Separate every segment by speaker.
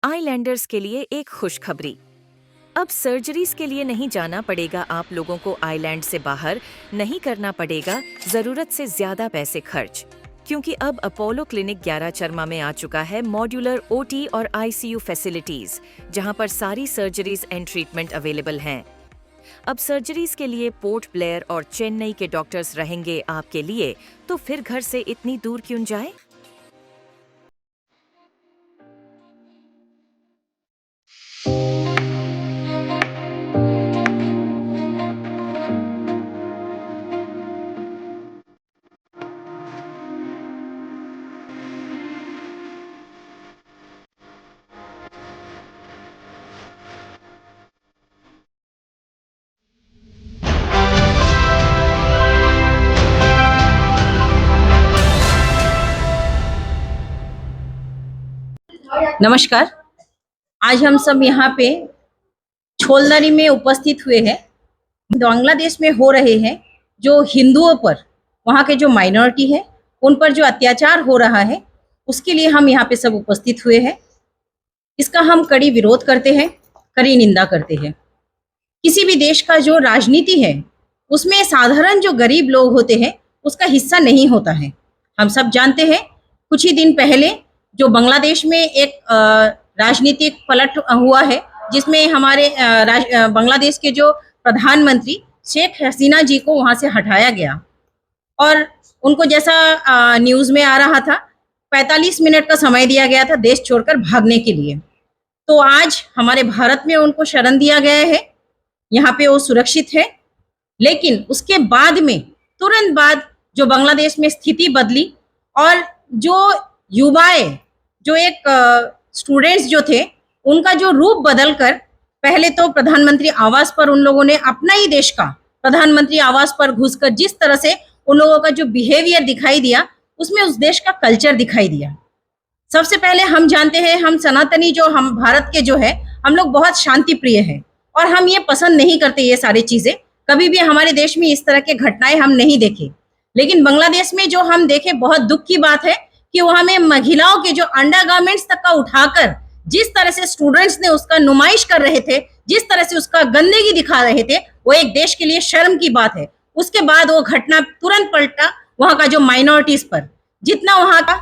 Speaker 1: Islanders के लिए एक खुशखबरी। अब सर्जरीज के लिए नहीं जाना पड़ेगा आप लोगों को, आइलैंड से बाहर नहीं करना पड़ेगा जरूरत से ज्यादा पैसे खर्च, क्योंकि अब अपोलो क्लिनिक 11 चरमा में आ चुका है मॉड्यूलर ओटी और आईसीयू फैसिलिटीज, जहां पर सारी सर्जरीज एंड ट्रीटमेंट अवेलेबल हैं। अब सर्जरीज के लिए पोर्ट ब्लेयर और चेन्नई के डॉक्टर्स रहेंगे आपके लिए, तो फिर घर से इतनी दूर क्यों जाए।
Speaker 2: नमस्कार। आज हम सब यहाँ पे छोलदारी में उपस्थित हुए हैं। बांग्लादेश में हो रहे हैं जो हिंदुओं पर, वहाँ के जो माइनॉरिटी है उन पर जो अत्याचार हो रहा है, उसके लिए हम यहाँ पे सब उपस्थित हुए हैं। इसका हम कड़ी विरोध करते हैं, कड़ी निंदा करते हैं। किसी भी देश का जो राजनीति है उसमें साधारण जो गरीब लोग होते हैं उसका हिस्सा नहीं होता है। हम सब जानते हैं कुछ ही दिन पहले जो बांग्लादेश में एक राजनीतिक पलट हुआ है, जिसमें हमारे बांग्लादेश के जो प्रधानमंत्री शेख हसीना जी को वहां से हटाया गया और उनको जैसा न्यूज़ में आ रहा था 45 मिनट का समय दिया गया था देश छोड़कर भागने के लिए। तो आज हमारे भारत में उनको शरण दिया गया है, यहाँ पे वो सुरक्षित है। लेकिन उसके बाद में तुरंत बाद जो बांग्लादेश में स्थिति बदली और जो युवाएं, जो एक स्टूडेंट्स जो थे, उनका जो रूप बदलकर पहले तो प्रधानमंत्री आवास पर उन लोगों ने अपना ही देश का प्रधानमंत्री आवास पर घुसकर जिस तरह से उन लोगों का जो बिहेवियर दिखाई दिया, उसमें उस देश का कल्चर दिखाई दिया। सबसे पहले हम जानते हैं, हम सनातनी जो हम भारत के जो है, हम लोग बहुत शांति प्रिय हैं और हम ये पसंद नहीं करते ये सारी चीजें। कभी भी हमारे देश में इस तरह के घटनाएं हम नहीं देखे। लेकिन बांग्लादेश में जो हम देखे, बहुत दुख की बात है कि वहां में महिलाओं के जो अंडरगारमेंट्स तक का उठाकर जिस तरह से स्टूडेंट्स ने उसका नुमाइश कर रहे थे, जिस तरह से उसका गंदगी दिखा रहे थे, वो एक देश के लिए शर्म की बात है। उसके बाद वो घटना तुरंत पलटा वहां का जो माइनॉरिटीज पर, जितना वहां का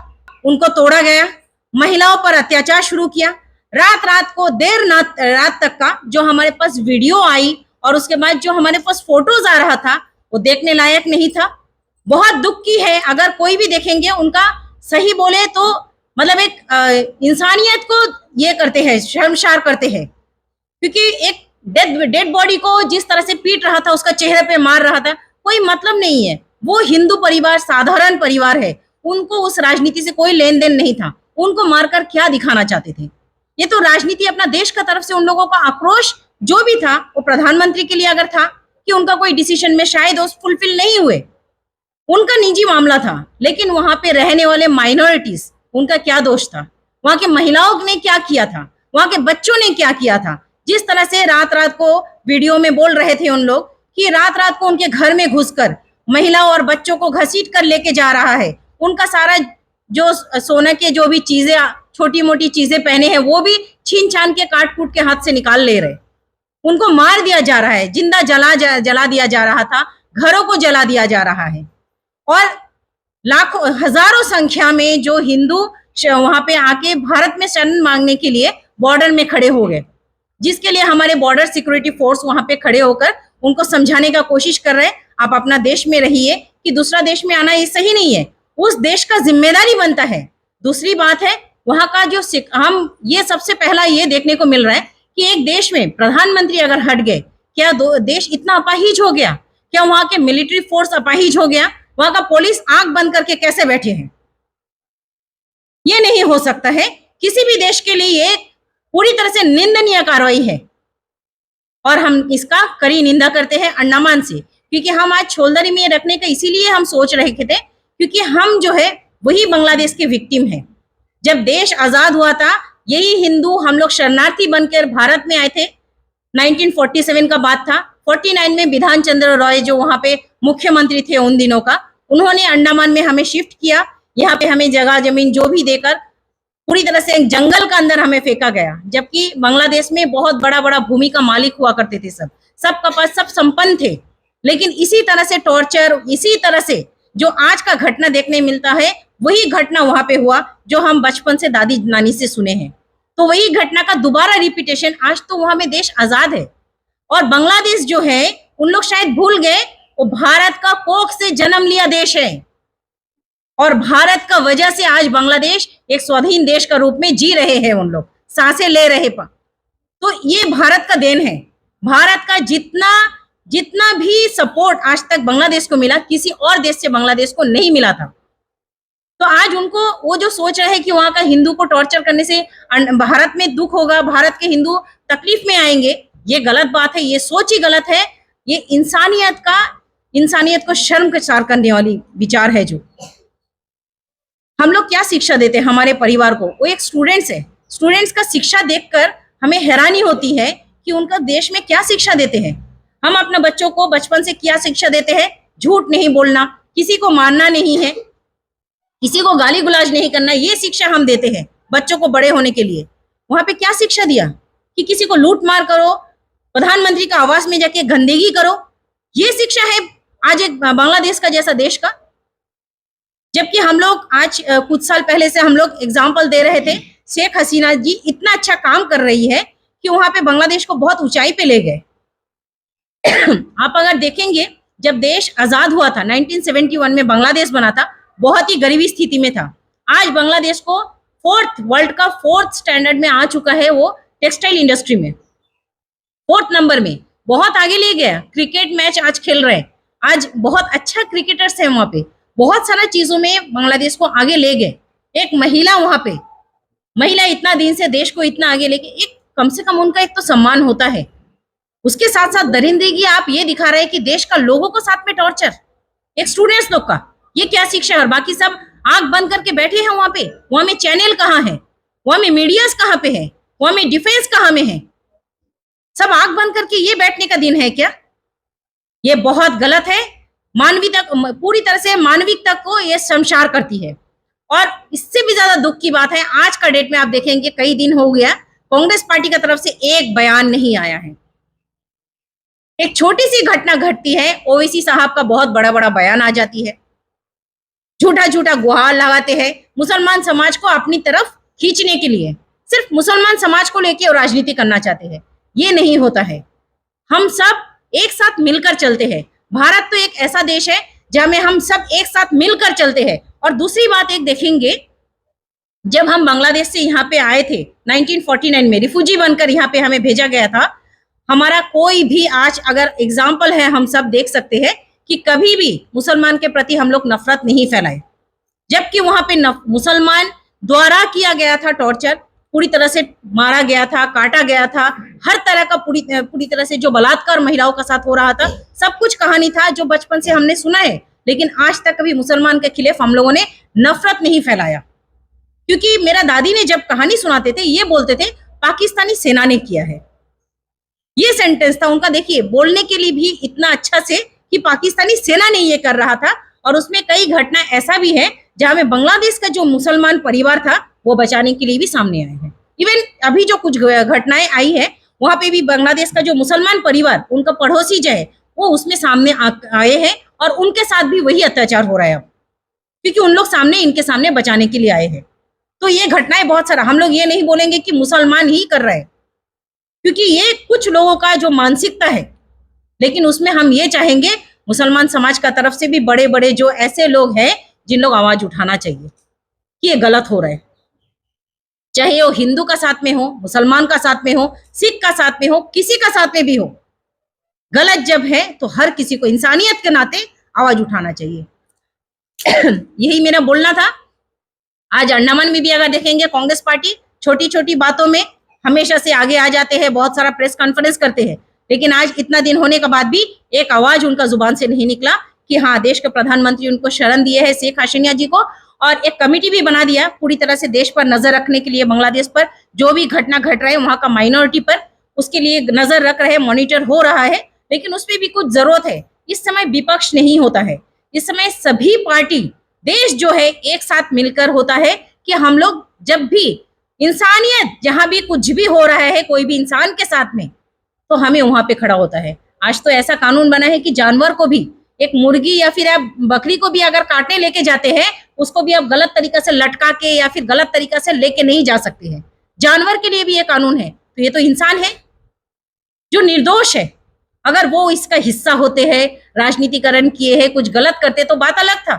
Speaker 2: उनको तोड़ा गया, महिलाओं पर अत्याचार शुरू किया। रात रात को देर रात तक का जो हमारे पास वीडियो आई और उसके बाद जो हमारे पास फोटोज आ रहा था, वो देखने लायक नहीं था। बहुत दुख की है, अगर कोई भी देखेंगे उनका सही बोले तो मतलब एक इंसानियत को ये करते हैं, शर्मसार करते हैं। क्योंकि एक डेड बॉडी को जिस तरह से पीट रहा था, उसका चेहरे पे मार रहा था, कोई मतलब नहीं है। वो हिंदू परिवार साधारण परिवार है, उनको उस राजनीति से कोई लेन देन नहीं था। उनको मारकर क्या दिखाना चाहते थे? ये तो राजनीति अपना देश का तरफ से उन लोगों का आक्रोश जो भी था वो प्रधानमंत्री के लिए अगर था कि उनका कोई डिसीजन में शायद वो फुलफिल नहीं हुए, उनका निजी मामला था। लेकिन वहां पे रहने वाले माइनॉरिटीज, उनका क्या दोष था? वहां की महिलाओं ने क्या किया था? वहां के बच्चों ने क्या किया था? जिस तरह से रात रात को वीडियो में बोल रहे थे उन लोग कि रात रात को उनके घर में घुसकर महिलाओं और बच्चों को घसीट कर लेके जा रहा है। उनका सारा जो सोने के जो भी चीजें, छोटी मोटी चीजें पहने हैं, वो भी छीन छान के काट कूट के हाथ से निकाल ले रहे। उनको मार दिया जा रहा है, जिंदा जला दिया जा रहा था, घरों को जला दिया जा रहा है। और लाखों हजारों संख्या में जो हिंदू वहां पे आके भारत में शरण मांगने के लिए बॉर्डर में खड़े हो गए, जिसके लिए हमारे बॉर्डर सिक्योरिटी फोर्स वहां पे खड़े होकर उनको समझाने का कोशिश कर रहे हैं, आप अपना देश में रहिए, कि दूसरा देश में आना ये सही नहीं है, उस देश का जिम्मेदारी बनता है। दूसरी बात है वहां का जो हम ये सबसे पहला ये देखने को मिल रहा है कि एक देश में प्रधानमंत्री अगर हट गए, क्या देश इतना अपाहिज हो गया? क्या वहां के मिलिट्री फोर्स अपाहिज हो गया? वहां का पुलिस आंख बंद करके कैसे बैठे हैं? ये नहीं हो सकता है। किसी भी देश के लिए ये पूरी तरह से निंदनीय कार्रवाई है और हम इसका कड़ी निंदा करते हैं अंडमान से। क्योंकि हम आज छोलदारी में रखने का इसीलिए हम सोच रहे थे, क्योंकि हम जो है वही बांग्लादेश के विक्टिम हैं। जब देश आजाद हुआ था, यही हिंदू हम लोग शरणार्थी बनकर भारत में आए थे। 1947 का बात था। 49 में विधान चंद्र रॉय जो वहां पे मुख्यमंत्री थे उन दिनों का, उन्होंने अंडमान में हमें शिफ्ट किया। यहाँ पे हमें जगह जमीन जो भी देकर पूरी तरह से एक जंगल का अंदर हमें फेंका गया, जबकि बांग्लादेश में बहुत बड़ा बड़ा भूमि का मालिक हुआ करते थे, सबका पास सब संपन्न थे। लेकिन इसी तरह से टॉर्चर, इसी तरह से जो आज का घटना देखने मिलता है, वही घटना वहां पे हुआ जो हम बचपन से दादी नानी से सुने हैं। तो वही घटना का दोबारा रिपीटेशन। आज तो वहां में देश आजाद है, और बांग्लादेश जो है, उन लोग शायद भूल गए, वो भारत का कोख से जन्म लिया देश है, और भारत का वजह से आज बांग्लादेश एक स्वाधीन देश का रूप में जी रहे हैं, उन लोग सांसें ले रहे हैं। तो ये भारत का देन है। भारत का जितना भी सपोर्ट आज तक बांग्लादेश को मिला, किसी और देश से बांग्लादेश को नहीं मिला था। तो आज उनको वो जो सोच रहे हैं कि वहां का हिंदू को टॉर्चर करने से भारत में दुख होगा, भारत के हिंदू तकलीफ में आएंगे, ये गलत बात है, ये सोच ही गलत है। ये इंसानियत को शर्म के सार करने वाली विचार है। जो हम लोग क्या शिक्षा देते हैं हमारे परिवार को, वो एक स्टूडेंट्स है। स्टूडेंट्स का शिक्षा देखकर हमें हैरानी होती है कि उनका देश में क्या शिक्षा देते हैं। हम अपने बच्चों को बचपन से क्या शिक्षा देते हैं? झूठ नहीं बोलना, किसी को मारना नहीं है, किसी को गाली गुलाज नहीं करना, ये शिक्षा हम देते हैं बच्चों को बड़े होने के लिए। वहां पे क्या शिक्षा दिया कि किसी को लूट मार करो, प्रधानमंत्री का आवास में जाके गंदगी करो, ये शिक्षा है आज एक बांग्लादेश का जैसा देश का। जबकि हम लोग आज कुछ साल पहले से हम लोग एग्जाम्पल दे रहे थे, शेख हसीना जी इतना अच्छा काम कर रही है कि वहां पे बांग्लादेश को बहुत ऊंचाई पे ले गए। आप अगर देखेंगे, जब देश आजाद हुआ था 1971 में बांग्लादेश बना था, बहुत ही गरीबी स्थिति में था। आज बांग्लादेश को वर्ल्ड का 4th स्टैंडर्ड में आ चुका है, वो टेक्सटाइल इंडस्ट्री में 4th नंबर में, बहुत आगे ले गया। क्रिकेट मैच आज खेल रहे हैं, आज बहुत अच्छा क्रिकेटर्स है वहां पे, बहुत सारा चीजों में बांग्लादेश को आगे ले गए। एक महिला वहां पे, महिला इतना दिन से देश को इतना आगे लेके, एक कम से कम उनका एक तो सम्मान होता है। उसके साथ साथ दरिंदगी आप ये दिखा रहे हैं कि देश का लोगों को साथ में टॉर्चर, एक स्टूडेंट्स लोग का, ये क्या शिक्षा है? और बाकी सब आंख बंद करके बैठे हैं वहां पे। वहां में चैनल कहाँ है? वहां में मीडियाज कहाँ पे है? वहां में डिफेंस कहाँ में है? सब आंख बंद करके ये बैठने का दिन है क्या? ये बहुत गलत है। मानवीयता, पूरी तरह से मानविकता को ये शमशार करती है। और इससे भी ज्यादा दुख की बात है, आज का डेट में आप देखेंगे कई दिन हो गया, कांग्रेस पार्टी की तरफ से एक बयान नहीं आया है। एक छोटी सी घटना घटती है, ओवैसी साहब का बहुत बड़ा बड़ा बयान आ जाती है, झूठा झूठा गुहार लगाते हैं मुसलमान समाज को अपनी तरफ खींचने के लिए, सिर्फ मुसलमान समाज को लेके और राजनीति करना चाहते हैं। ये नहीं होता है। हम सब एक साथ मिलकर चलते हैं। भारत तो एक ऐसा देश है जहां में हम सब एक साथ मिलकर चलते हैं। और दूसरी बात एक देखेंगे, जब हम बांग्लादेश से यहाँ पे आए थे 1949 में, रिफ्यूजी बनकर यहाँ पे हमें भेजा गया था। हमारा कोई भी आज अगर एग्जाम्पल है, हम सब देख सकते हैं कि कभी भी मुसलमान के प्रति हम लोग नफरत नहीं फैलाए, जबकि वहां पे मुसलमान द्वारा किया गया था टॉर्चर, पूरी तरह से मारा गया था, काटा गया था, हर तरह का पूरी तरह से जो बलात्कार महिलाओं का साथ हो रहा था, सब कुछ कहानी था जो बचपन से हमने सुना है। लेकिन आज तक कभी मुसलमान के खिलाफ हम लोगों ने नफरत नहीं फैलाया, क्योंकि मेरा दादी ने जब कहानी सुनाते थे ये बोलते थे पाकिस्तानी सेना ने किया है, ये सेंटेंस था उनका। देखिए, बोलने के लिए भी इतना अच्छा से कि पाकिस्तानी सेना ने ये कर रहा था। और उसमें कई घटना ऐसा भी है जहां में बांग्लादेश का जो मुसलमान परिवार था वो बचाने के लिए भी सामने आए हैं। इवन अभी जो कुछ घटनाएं आई है, वहां पे भी बांग्लादेश का जो मुसलमान परिवार, उनका पड़ोसी जो है, वो उसमें सामने आए हैं, और उनके साथ भी वही अत्याचार हो रहा है अब, क्योंकि उन लोग इनके सामने बचाने के लिए आए हैं। तो ये घटनाएं बहुत सारा, हम लोग ये नहीं बोलेंगे कि मुसलमान ही कर रहे हैं, क्योंकि ये कुछ लोगों का जो मानसिकता है। लेकिन उसमें हम ये चाहेंगे मुसलमान समाज का तरफ से भी बड़े बड़े जो ऐसे लोग हैं जिन लोग आवाज उठाना चाहिए कि ये गलत हो रहा है, चाहे वो हिंदू का साथ में हो, मुसलमान का साथ में हो, सिख का साथ में हो, किसी का साथ में भी हो। गलत जब है तो हर किसी को इंसानियत के नाते आवाज उठाना चाहिए। यही मेरा बोलना था। आज अंडमान में भी अगर देखेंगे, कांग्रेस पार्टी छोटी छोटी बातों में हमेशा से आगे आ जाते हैं, बहुत सारा प्रेस कॉन्फ्रेंस करते हैं, लेकिन आज इतना दिन होने के बाद भी एक आवाज उनका जुबान से नहीं निकला कि हाँ, देश के प्रधानमंत्री उनको शरण दिए है, शेख हसीना जी को, और एक कमेटी भी बना दिया पूरी तरह से देश पर नजर रखने के लिए, बांग्लादेश पर जो भी घटना घट रहा है वहां का माइनॉरिटी पर, उसके लिए नजर रख रहे हैं, मॉनिटर हो रहा है। लेकिन उसमें भी कुछ जरूरत है। इस समय विपक्ष नहीं होता है, इस समय सभी पार्टी, देश जो है एक साथ मिलकर होता है कि हम लोग जब भी इंसानियत जहां भी कुछ भी हो रहा है कोई भी इंसान के साथ में, तो हमें वहां पे खड़ा होता है। आज तो ऐसा कानून बना है कि जानवर को भी, एक मुर्गी या फिर आप बकरी को भी अगर काटने लेके जाते हैं, उसको भी आप गलत तरीका से लटका के या फिर गलत तरीका से लेके नहीं जा सकते हैं। जानवर के लिए भी ये कानून है, तो ये तो इंसान है जो निर्दोष है। अगर वो इसका हिस्सा होते हैं, राजनीतिकरण किए हैं, कुछ गलत करते तो बात अलग था,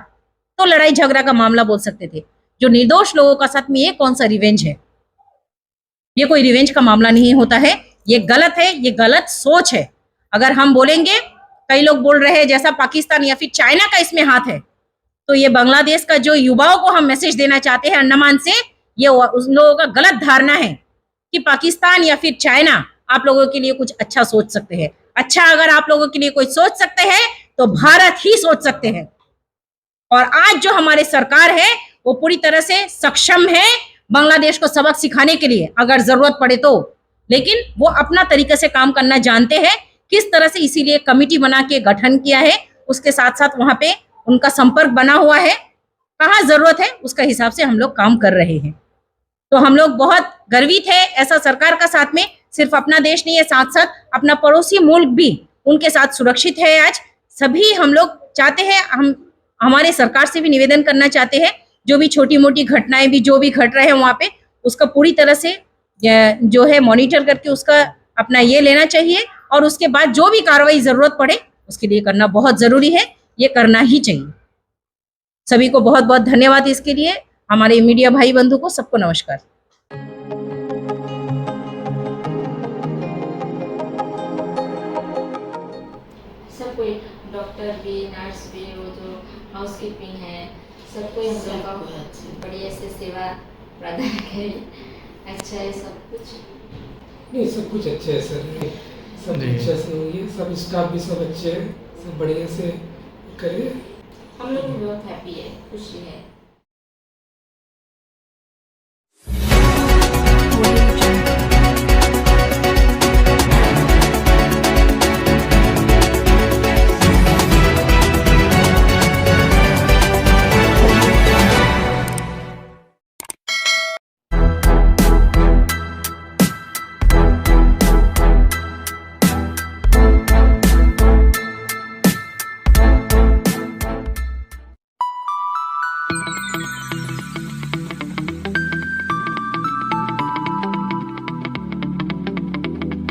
Speaker 2: तो लड़ाई झगड़ा का मामला बोल सकते थे। जो निर्दोष लोगों का साथ में ये कौन सा रिवेंज है? ये कोई रिवेंज का मामला नहीं होता है, ये गलत है, ये गलत सोच है। अगर हम बोलेंगे, कई लोग बोल रहे हैं जैसा पाकिस्तान या फिर चाइना का इसमें हाथ है, तो ये बांग्लादेश का जो युवाओं को हम मैसेज देना चाहते हैं अंडमान से, ये उन लोगों का गलत धारणा है कि पाकिस्तान या फिर चाइना आप लोगों के लिए कुछ अच्छा सोच सकते हैं। अच्छा अगर आप लोगों के लिए कोई सोच सकते हैं तो भारत ही सोच सकते हैं। और आज जो हमारे सरकार है वो पूरी तरह से सक्षम है बांग्लादेश को सबक सिखाने के लिए अगर जरूरत पड़े तो, लेकिन वो अपना तरीके से काम करना जानते हैं किस तरह से, इसीलिए कमिटी बना के गठन किया है। उसके साथ साथ वहां पे उनका संपर्क बना हुआ है, कहाँ जरूरत है उसका हिसाब से हम लोग काम कर रहे हैं। तो हम लोग बहुत गर्वित है ऐसा सरकार का साथ में। सिर्फ अपना देश नहीं है, साथ साथ अपना पड़ोसी मुल्क भी उनके साथ सुरक्षित है। आज सभी हम लोग चाहते हैं, हम हमारे सरकार से भी निवेदन करना चाहते हैं, जो भी छोटी मोटी घटनाएं भी जो भी घट रहे हैं वहां पे, उसका पूरी तरह से जो है मॉनिटर करके उसका अपना ये लेना चाहिए, और उसके बाद जो भी कार्रवाई जरूरत पड़े उसके लिए करना बहुत जरूरी है, ये करना ही चाहिए। सभी को बहुत बहुत धन्यवाद इसके लिए। हमारे मीडिया भाई बंधु को सबको नमस्कार।
Speaker 3: सब कोई, डॉक्टर भी, नर्स भी, वो जो हाउस कीपिंग है, सबको हम लोग का बढ़िया से सेवा प्रदान करें। अच्छा है सब कुछ।
Speaker 4: नहीं, सब कुछ अच्छे है सर, सब अच्छा से हुई है, सब स्टाफ भी सब अच्छे हैं, सब बढ़िया से करे।
Speaker 3: हम लोग भी बहुत हैप्पी है, खुशी है।